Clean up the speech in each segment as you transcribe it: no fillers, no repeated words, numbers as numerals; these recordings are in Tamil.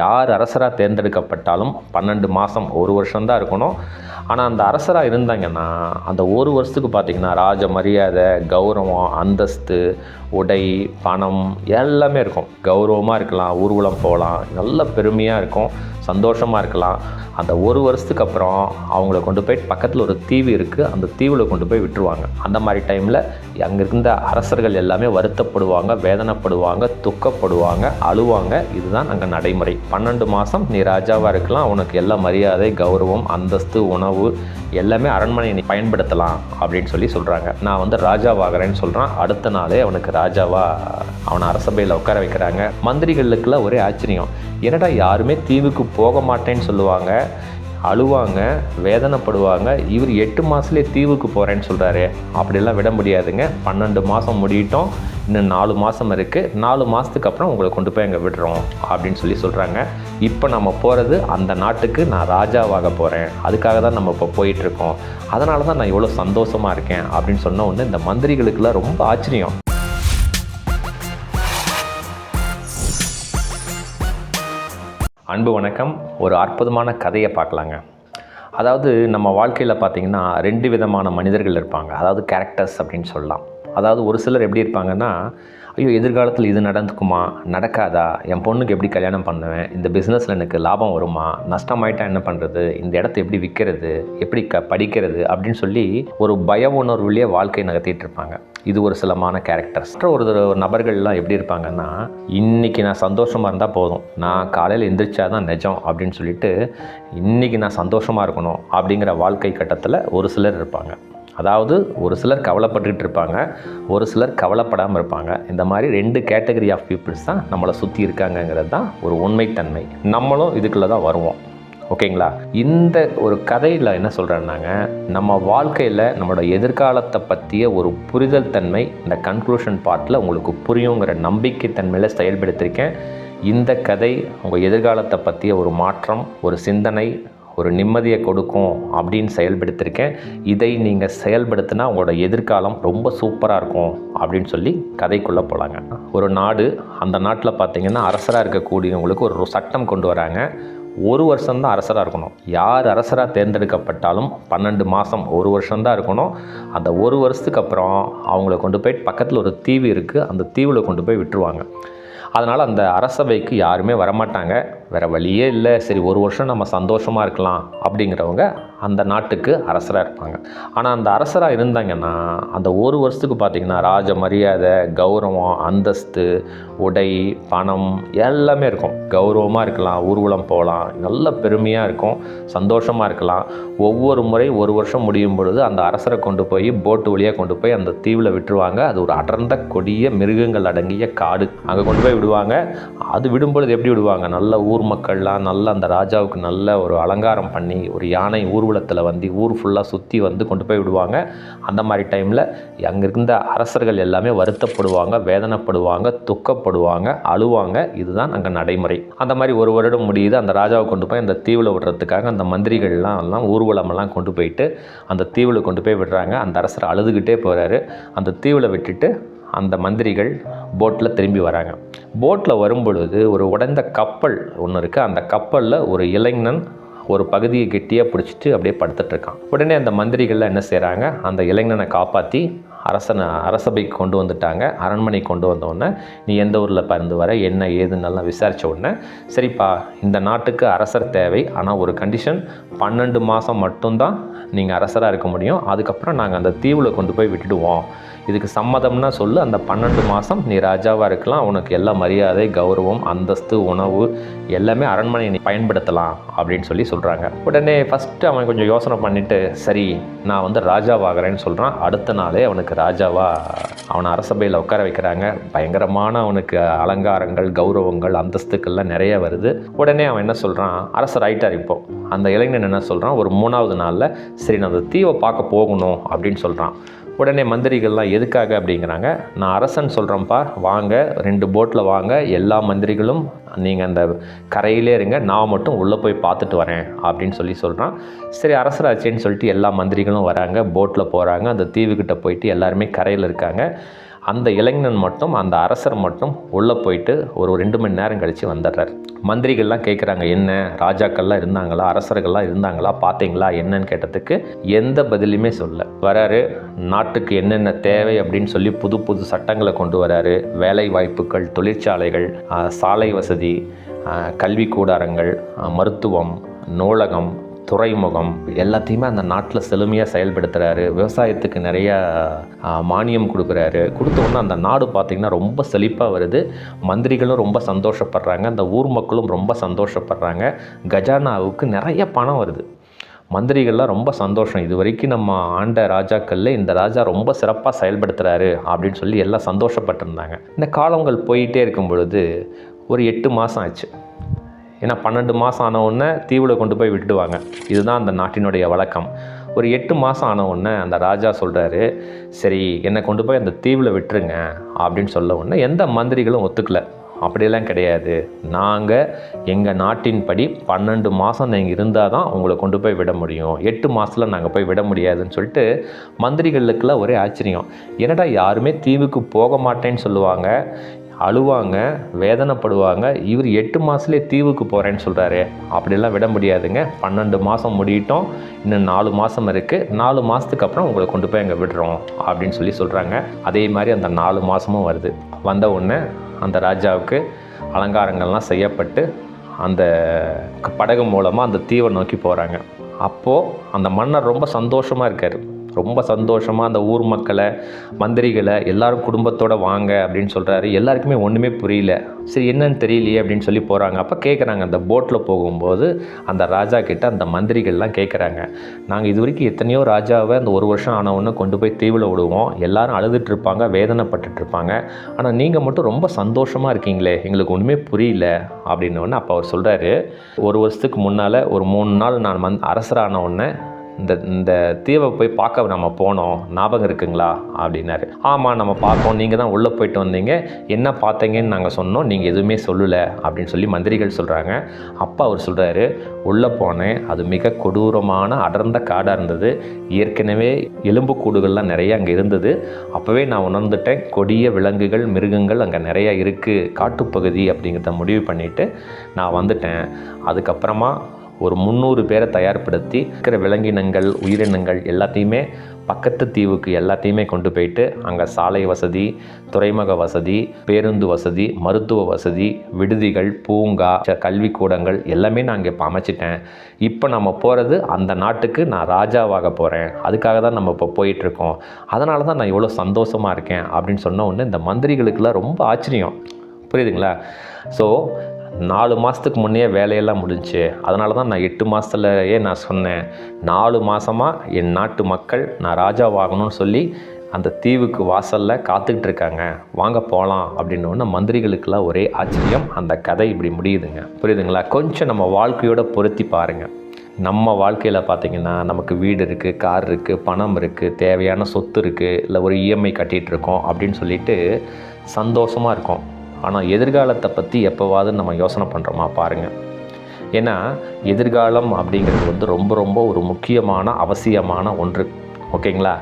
யார் அரசராக தேர்ந்தெடுக்கப்பட்டாலும் 12 மாதம் 1 வருஷம்தான் இருக்கணும். ஆனால் அந்த அரசராக இருந்தாங்கன்னா அந்த 1 வருஷத்துக்கு பார்த்திங்கன்னா ராஜ மரியாதை, கௌரவம், அந்தஸ்து, உடை, பணம் எல்லாமே இருக்கும். கௌரவமாக இருக்கலாம், ஊர்வலம் போகலாம், நல்ல பெருமையாக இருக்கும், சந்தோஷமாக இருக்கலாம். அந்த 1 வருஷத்துக்கு அப்புறம் அவங்கள கொண்டு போய் பக்கத்தில் ஒரு தீவு இருக்குது, அந்த தீவில் கொண்டு போய் விட்டுருவாங்க. அந்த மாதிரி டைமில் அங்கே இருந்த அரசர்கள் எல்லாமே வருத்தப்படுவாங்க, வேதனைப்படுவாங்க, துக்கப்படுவாங்க, அழுவாங்க. இதுதான் அங்கே நடைமுறை. 12 மாதம் நீ ராஜாவாக இருக்கலாம், உனக்கு எல்லா மரியாதை, கௌரவம், அந்தஸ்து, உணவு எல்லாமே அரண்மனையை நீ பயன்படுத்தலாம் அப்படின்னு சொல்கிறாங்க. நான் ராஜாவாகிறேன்னு சொல்கிறான். அடுத்த நாளே அவனுக்கு ராஜாவாக அவனை அரசபையில் உட்கார வைக்கிறாங்க. மந்திரிகளுக்கெல்லாம் ஒரே ஆச்சரியம். என்னடா யாருமே தீவுக்கு போக மாட்டேன்னு சொல்லுவாங்க, அழுவாங்க, வேதனைப்படுவாங்க, இவர் 8 மாதத்துலேயே தீவுக்கு போகிறேன்னு சொல்கிறாரு. அப்படிலாம் விட முடியாதுங்க. 12 மாதம் முடியட்டும், இன்னும் 4 மாதம் இருக்குது, 4 மாதத்துக்கு அப்புறம் உங்களை கொண்டு போய் அங்கே விடுறோம் அப்படின்னு சொல்கிறாங்க. இப்போ நம்ம போகிறது அந்த நாட்டுக்கு நான் ராஜாவாக போகிறேன், அதுக்காக தான் நம்ம இப்போ போயிட்டுருக்கோம், அதனால தான் நான் இவ்வளோ சந்தோஷமாக இருக்கேன் அப்படின்னு சொன்ன உடனே இந்த மந்திரிகளுக்கெல்லாம் ரொம்ப ஆச்சரியம். அன்பு வணக்கம். ஒரு அற்புதமான கதையை பார்க்கலாங்க. அதாவது நம்ம வாழ்க்கையில் பார்த்திங்கன்னா 2 விதமான மனிதர்கள் இருப்பாங்க. அதாவது கேரக்டர்ஸ் அப்படின்னு சொல்லலாம். அதாவது ஒரு சிலர் எப்படி இருப்பாங்கன்னா, ஐயோ எதிர்காலத்தில் இது நடந்துக்குமா, நடக்காதா, என் பொண்ணுக்கு எப்படி கல்யாணம் பண்ணுவேன், இந்த பிஸ்னஸில் எனக்கு லாபம் வருமா, நஷ்டமாயிட்டா என்ன பண்ணுறது, இந்த இடத்த எப்படி விற்கிறது, எப்படி படிக்கிறது அப்படின்னு சொல்லி ஒரு பய உணர்வுலேயே வாழ்க்கை நகர்த்திட்டு இருப்பாங்க. இது ஒரு சிலமான கேரக்டர்ஸ். ஒரு நபர்கள்லாம் எப்படி இருப்பாங்கன்னா, இன்றைக்கி நான் சந்தோஷமாக இருந்தால் போதும், நான் காலையில் எந்திரிச்சாதான் நிஜம் அப்படின்னு சொல்லிட்டு இன்றைக்கி நான் சந்தோஷமாக இருக்கணும் அப்படிங்கிற வாழ்க்கை கட்டத்தில் ஒரு சிலர் இருப்பாங்க. அதாவது ஒரு சிலர் கவலைப்பட்டுக்கிட்டு இருப்பாங்க, ஒரு சிலர் கவலைப்படாமல் இருப்பாங்க. இந்த மாதிரி 2 கேட்டகரி ஆஃப் பீப்புள்ஸ் தான் நம்மளை சுற்றி இருக்காங்கங்கிறது தான் ஒரு உண்மைத்தன்மை. நம்மளும் இதுக்குள்ளே தான் வருவோம். ஓகேங்களா? இந்த ஒரு கதையில் என்ன சொல்கிறேன்னாங்க, நம்ம வாழ்க்கையில் நம்மளோட எதிர்காலத்தை பற்றிய ஒரு புரிதல் தன்மை இந்த கன்க்ளூஷன் பார்ட்டில் உங்களுக்கு புரியுங்கிற நம்பிக்கை தன்மையில் செயல்படுத்தியிருக்கேன். இந்த கதை உங்கள் எதிர்காலத்தை பற்றிய ஒரு மாற்றம், ஒரு சிந்தனை, ஒரு நிம்மதியை கொடுக்கும் அப்படின்னு செயல்படுத்தியிருக்கேன். இதை நீங்கள் செயல்படுத்தினா உங்களோட எதிர்காலம் ரொம்ப சூப்பராக இருக்கும் அப்படின்னு சொல்லி கதைக்குள்ளே போகலாங்க. ஒரு நாடு, அந்த நாட்டில் பார்த்திங்கன்னா அரசராக இருக்கக்கூடியவங்களுக்கு ஒரு சட்டம் கொண்டு வராங்க. 1 வருஷம்தான் அரசராக இருக்கணும். யார் அரசராக தேர்ந்தெடுக்கப்பட்டாலும் 12 மாதம் 1 வருஷம்தான் இருக்கணும். அந்த 1 வருஷத்துக்கு அப்புறம் அவங்கள கொண்டு போய் பக்கத்தில் ஒரு தீவு இருக்குது, அந்த தீவில் கொண்டு போய் விட்டுருவாங்க. அதனால் அந்த அரசவைக்கு யாருமே வரமாட்டாங்க. வேறு வழியே இல்லை, சரி 1 வருஷம் நம்ம சந்தோஷமாக இருக்கலாம் அப்படிங்கிறவங்க அந்த நாட்டுக்கு அரசராக இருப்பாங்க. ஆனால் அந்த அரசராக இருந்தாங்கன்னா அந்த 1 வருஷத்துக்கு பார்த்திங்கன்னா ராஜ மரியாதை, கௌரவம், அந்தஸ்து, உடை, பணம் எல்லாமே இருக்கும். கௌரவமாக இருக்கலாம், ஊர்வலம் போகலாம், நல்ல பெருமையாக இருக்கும், சந்தோஷமாக இருக்கலாம். ஒவ்வொரு முறை 1 வருஷம் முடியும் பொழுது அந்த அரசரை கொண்டு போய் போட்டு வழியாக கொண்டு போய் அந்த தீவில் விட்டுருவாங்க. அது ஒரு அடர்ந்த கொடிய மிருகங்கள் அடங்கிய காடு. அங்கே கொண்டு போய் விடுவாங்க. அது விடும்பொழுது எப்படி விடுவாங்க, நல்ல ஊர் மக்கள்லாம் நல்ல அந்த ராஜாவுக்கு நல்ல ஒரு அலங்காரம் பண்ணி ஒரு யானை ஊர்வலத்தில் வந்து ஊர் ஃபுல்லாக சுற்றி வந்து கொண்டு போய் விடுவாங்க. அந்த மாதிரி டைமில் அங்கே இருந்த அரசர்கள் எல்லாமே வருத்தப்படுவாங்க, வேதனைப்படுவாங்க, துக்கப்படுவாங்க, அழுவாங்க. இதுதான் அங்கே நடைமுறை. அந்த மாதிரி 1 வருடம் முடியுது. அந்த ராஜாவை கொண்டு போய் அந்த தீவில் விடுறதுக்காக அந்த மந்திரிகள்லாம் ஊர்வலமெல்லாம் கொண்டு போயிட்டு அந்த தீவில் கொண்டு போய் விடுறாங்க. அந்த அரசர் அழுதுகிட்டே போகிறாரு. அந்த தீவில் விட்டுட்டு அந்த மந்திரிகள் போட்டில் திரும்பி வராங்க. போட்டில் வரும்பொழுது ஒரு உடைந்த கப்பல் ஒன்று இருக்குது. அந்த கப்பலில் ஒரு இளைஞன் ஒரு பகுதியை கெட்டியாக பிடிச்சிட்டு அப்படியே படுத்துட்ருக்கான். உடனே அந்த மந்திரிகள்லாம் என்ன செய்கிறாங்க, அந்த இளைஞனை காப்பாற்றி அரசபைக்கு கொண்டு வந்துட்டாங்க. அரண்மனைக்கு கொண்டு வந்தோடனே, நீ எந்த ஊரில் பறந்து வர, என்ன ஏதுன்னெல்லாம் விசாரித்த உடனே, சரிப்பா இந்த நாட்டுக்கு அரசர் தேவை, ஆனால் ஒரு கண்டிஷன், 12 மாதம் மட்டும்தான் நீங்கள் அரசராக இருக்க முடியும், அதுக்கப்புறம் நாங்கள் அந்த தீவில் கொண்டு போய் விட்டுடுவோம், இதுக்கு சம்மதம்னா சொல்லு, அந்த 12 மாதம் நீ ராஜாவாக இருக்கலாம், உனக்கு எல்லா மரியாதை, கௌரவம், அந்தஸ்து, உணவு எல்லாமே அரண்மனையை நீ பயன்படுத்தலாம் அப்படின்னு சொல்கிறாங்க. உடனே ஃபஸ்ட்டு அவன் கொஞ்சம் யோசனை பண்ணிவிட்டு, சரி நான் ராஜாவாகிறேன்னு சொல்கிறான். அடுத்த நாளே அவனுக்கு ராஜாவாக அவனை அரசபையில் உட்கார வைக்கிறாங்க. பயங்கரமான அவனுக்கு அலங்காரங்கள், கௌரவங்கள், அந்தஸ்துக்கள்லாம் நிறைய வருது. உடனே அவன் என்ன சொல்கிறான், அரசர் ஆயிட்டார். இப்போ அந்த இளைஞன் என்ன சொல்கிறான், ஒரு 3ஆவது நாளில் சரி நான் அந்த தீவை பார்க்க போகணும் அப்படின்னு சொல்கிறான். உடனே மந்திரிகள்லாம் எதுக்காக அப்படிங்கிறாங்க, நான் அரசன் சொல்கிறேன்ப்பா, வாங்க 2 போட்டில் வாங்க, எல்லா மந்திரிகளும் நீங்கள் அந்த கரையிலே இருங்க, நான் மட்டும் உள்ளே போய் பார்த்துட்டு வரேன் அப்படின்னு சொல்கிறான். சரி அரசராச்சேன்னு சொல்லிட்டு எல்லா மந்திரிகளும் வராங்க, போட்டில் போகிறாங்க. அந்த தீவுக்கிட்ட போயிட்டு எல்லாருமே கரையில் இருக்காங்க. அந்த இளைஞன் மட்டும், அந்த அரசர் மட்டும் உள்ளே போயிட்டு ஒரு 2 மணி நேரம் கழித்து வந்துடுறார். மந்திரிகள்லாம் கேட்குறாங்க, என்ன ராஜாக்கள்லாம் இருந்தாங்களா, அரசர்கள்லாம் இருந்தாங்களா, பார்த்தீங்களா என்னன்னு கேட்டதுக்கு எந்த பதிலுமே சொல்ல. வராரு, நாட்டுக்கு என்னென்ன தேவை அப்படின்னு சொல்லி புது புது சட்டங்களை கொண்டு வராரு. வேலை வாய்ப்புகள், தொழிற்சாலைகள், சாலை வசதி, கல்வி கூடாரங்கள், மருத்துவம், நூலகம், துறைமுகம் எல்லாத்தையுமே அந்த நாட்டில் செழுமையாக செயல்படுத்துகிறாரு. விவசாயத்துக்கு நிறையா மானியம் கொடுக்குறாரு. கொடுத்தோன்னே அந்த நாடு பார்த்திங்கன்னா ரொம்ப செழிப்பாக வருது. மந்திரிகளும் ரொம்ப சந்தோஷப்படுறாங்க, அந்த ஊர் மக்களும் ரொம்ப சந்தோஷப்படுறாங்க. கஜானாவுக்கு நிறைய பணம் வருது. மந்திரிகள்லாம் ரொம்ப சந்தோஷம், இது வரைக்கும் நம்ம ஆண்ட ராஜாக்களில் இந்த ராஜா ரொம்ப சிறப்பாக செயல்படுத்துகிறாரு அப்படின்னு சொல்லி எல்லாம் சந்தோஷப்பட்டிருந்தாங்க. இந்த காலங்கள் போயிட்டே இருக்கும் பொழுது ஒரு 8 மாதம் ஆச்சு. ஏன்னா 12 மாதம் ஆனவுடனே தீவில் கொண்டு போய் விட்டுடுவாங்க. இதுதான் அந்த நாட்டினுடைய வழக்கம். ஒரு 8 மாதம் ஆனவுடனே அந்த ராஜா சொல்கிறாரு, சரி என்னை கொண்டு போய் அந்த தீவில் விட்டுருங்க அப்படின்னு சொல்ல உடனே எந்த மந்திரிகளும் ஒத்துக்கலை. அப்படியெல்லாம் கிடையாது, நாங்கள் எங்கள் நாட்டின்படி 12 மாதம் நீங்கள் இருந்தால் தான் உங்களை கொண்டு போய் விட முடியும், 8 மாதத்தில் நாங்கள் போய் விட முடியாதுன்னு சொல்லிட்டு மந்திரிகளுக்கெல்லாம் ஒரே ஆச்சரியம். என்னடா யாருமே தீவுக்கு போக மாட்டேன்னு சொல்லுவாங்க, அழுவாங்க, வேதனைப்படுவாங்க, இவர் 8 மாதத்துலேயே தீவுக்கு போகிறேன்னு சொல்கிறாரு. அப்படிலாம் விட முடியாதுங்க, 12 மாதம் முடியட்டும், இன்னும் 4 மாதம் இருக்குது, 4 மாதத்துக்கு அப்புறம் உங்களை கொண்டு போய் அங்கே விடுறோம் அப்படின்னு சொல்லி சொல்கிறாங்க. அதே மாதிரி அந்த 4 மாதமும் வருது. வந்த உடனே அந்த ராஜாவுக்கு அலங்காரங்கள்லாம் செய்யப்பட்டு அந்த படகு மூலமாக அந்த தீவை நோக்கி போகிறாங்க. அப்போது அந்த மன்னர் ரொம்ப சந்தோஷமாக இருக்கார். ரொம்ப சந்தோஷமாக அந்த ஊர் மக்களை, மந்திரிகளை எல்லாரும் குடும்பத்தோடு வாங்க அப்படின்னு சொல்கிறாரு. எல்லாருக்குமே ஒன்றுமே புரியல. சரி என்னன்னு தெரியலையே அப்படின்னு சொல்லி போகிறாங்க. அப்போ கேட்குறாங்க, அந்த போட்டில் போகும்போது அந்த ராஜா கிட்ட அந்த மந்திரிகள்லாம் கேட்குறாங்க, நாங்கள் இது வரைக்கும் எத்தனையோ ராஜாவை அந்த 1 வருஷம் ஆனவுடனே கொண்டு போய் தீவில் விடுவோம், எல்லாரும் அழுதுட்டுருப்பாங்க, வேதனைப்பட்டுருப்பாங்க, ஆனால் நீங்கள் மட்டும் ரொம்ப சந்தோஷமாக இருக்கீங்களே, எங்களுக்கு ஒன்றுமே புரியல அப்படின்னோடனே அப்போ அவர் சொல்கிறாரு, 1 வருஷத்துக்கு முன்னால் ஒரு 3 நாள் நான் அரசரான உடனே இந்த தீவை போய் பார்க்க நம்ம போனோம், ஞாபகம் இருக்குங்களா அப்படின்னாரு. ஆமாம் நம்ம பார்த்தோம், நீங்கள் தான் உள்ளே போயிட்டு வந்தீங்க, என்ன பார்த்தீங்கன்னு நாங்கள் சொன்னோம், நீங்கள் எதுவுமே சொல்லலை அப்படின்னு சொல்லி மந்திரிகள் சொல்கிறாங்க. அப்பா அவர் சொல்கிறாரு, உள்ளே போனேன், அது மிக கொடூரமான அடர்ந்த காடாக இருந்தது, ஏற்கனவே எலும்பு கூடுகள்லாம் நிறைய அங்கே இருந்தது. அப்போவே நான் உணர்ந்துட்டேன், கொடிய விலங்குகள், மிருகங்கள் அங்கே நிறையா இருக்குது, காட்டுப்பகுதி அப்படிங்கிறத முடிவு பண்ணிவிட்டு நான் வந்துட்டேன். அதுக்கப்புறமா ஒரு 300 பேரை தயார்படுத்தி இருக்கிற விலங்கினங்கள், உயிரினங்கள் எல்லாத்தையுமே பக்கத்து தீவுக்கு எல்லாத்தையுமே கொண்டு போயிட்டு அங்கே சாலை வசதி, துறைமுக வசதி, பேருந்து வசதி, மருத்துவ வசதி, விடுதிகள், பூங்கா, கல்விக்கூடங்கள் எல்லாமே நான் இங்கே இப்போ அமைச்சிட்டேன். இப்போ நம்ம போகிறது அந்த நாட்டுக்கு நான் ராஜாவாக போகிறேன், அதுக்காக தான் நம்ம இப்போ போயிட்டுருக்கோம், அதனால தான் நான் இவ்வளோ சந்தோஷமாக இருக்கேன் அப்படின்னு சொன்ன உடனே இந்த மந்திரிகளுக்கெல்லாம் ரொம்ப ஆச்சரியம். புரியுதுங்களா? ஸோ 4 மாதத்துக்கு முன்னே வேலையெல்லாம் முடிஞ்சு, அதனால தான் நான் 8 மாதத்துலையே நான் சொன்னேன், 4 மாதமாக என் நாட்டு மக்கள் நான் ராஜாவாகணும்னு சொல்லி அந்த தீவுக்கு வாசலில் காத்துக்கிட்டு இருக்காங்க, வாங்க போகலாம் அப்படின்னோடனே மந்திரிகளுக்கெல்லாம் ஒரே ஆச்சரியம். அந்த கதை இப்படி முடியுதுங்க. புரியுதுங்களா? கொஞ்சம் நம்ம வாழ்க்கையோட பொருத்தி பாருங்கள். நம்ம வாழ்க்கையில் பார்த்திங்கன்னா நமக்கு வீடு இருக்குது, கார் இருக்குது, பணம் இருக்குது, தேவையான சொத்து இருக்குது, இல்லை ஒரு இஎம்ஐ கட்டிகிட்ருக்கோம் அப்படின்னு சொல்லிட்டு சந்தோஷமாக இருக்கோம். ஆனால் எதிர்காலத்தை பற்றி எப்போவாவது நம்ம யோசனை பண்ணுறோமா பாருங்கள். ஏன்னா எதிர்காலம் அப்படிங்கிறது ரொம்ப ரொம்ப ஒரு முக்கியமான அவசியமான ஒன்று. ஓகேங்களா?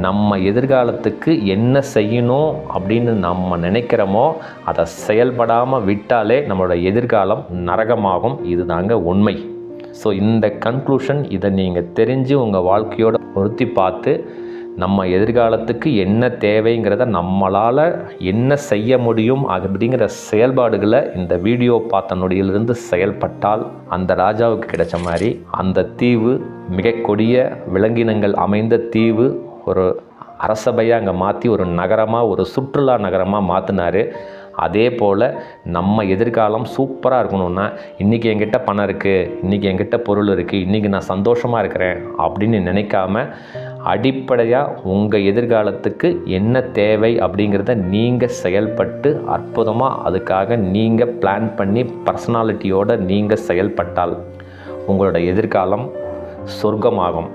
நம்ம எதிர்காலத்துக்கு என்ன செய்யணும் அப்படின்னு நம்ம நினைக்கிறோமோ அதை செயல்படாமல் விட்டாலே நம்மளோட எதிர்காலம் நரகமாகும். இது தாங்க உண்மை. ஸோ இந்த கன்க்ளூஷன், இதை நீங்கள் தெரிஞ்சு உங்கள் வாழ்க்கையோட பொருத்தி பார்த்து நம்ம எதிர்காலத்துக்கு என்ன தேவைங்கிறத, நம்மளால் என்ன செய்ய முடியும் அப்படிங்கிற செயல்பாடுகளை இந்த வீடியோ பார்த்த நொடியிலிருந்து செயல்பட்டால் அந்த ராஜாவுக்கு கிடைச்ச மாதிரி அந்த தீவு மிக கொடிய விலங்கினங்கள் அமைந்த தீவு ஒரு அரசபையாக அங்கே மாற்றி ஒரு நகரமாக, ஒரு சுற்றுலா நகரமாக மாற்றினார். அதே போல் நம்ம எதிர்காலம் சூப்பராக இருக்கணும்னா, இன்றைக்கி என்கிட்ட பணம் இருக்குது, இன்றைக்கி என்கிட்ட பொருள் இருக்குது, இன்றைக்கி நான் சந்தோஷமாக இருக்கிறேன் அப்படின்னு நினைக்காம, அடிப்படையாக உங்கள் எதிர்காலத்துக்கு என்ன தேவை அப்படிங்கிறத நீங்கள் செயல்பட்டு அற்புதமாக அதுக்காக நீங்கள் பிளான் பண்ணி பர்சனாலிட்டியோடு நீங்கள் செயல்பட்டால் உங்களோட எதிர்காலம் சொர்க்கமாகும்.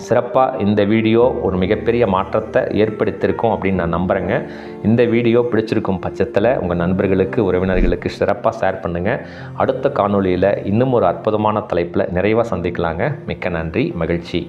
சிறப்பாக இந்த வீடியோ ஒரு மிகப்பெரிய மாற்றத்தை ஏற்படுத்தியிருக்கும் அப்படின்னு நான் நம்புகிறேங்க. இந்த வீடியோ பிடிச்சிருக்கும் பட்சத்தில் உங்கள் நண்பர்களுக்கு, உறவினர்களுக்கு சிறப்பாக ஷேர் பண்ணுங்கள். அடுத்த காணொளியில் இன்னும் ஒரு அற்புதமான தலைப்பில் நிறைவாக சந்திக்கலாங்க. மிக்க நன்றி, மகிழ்ச்சி.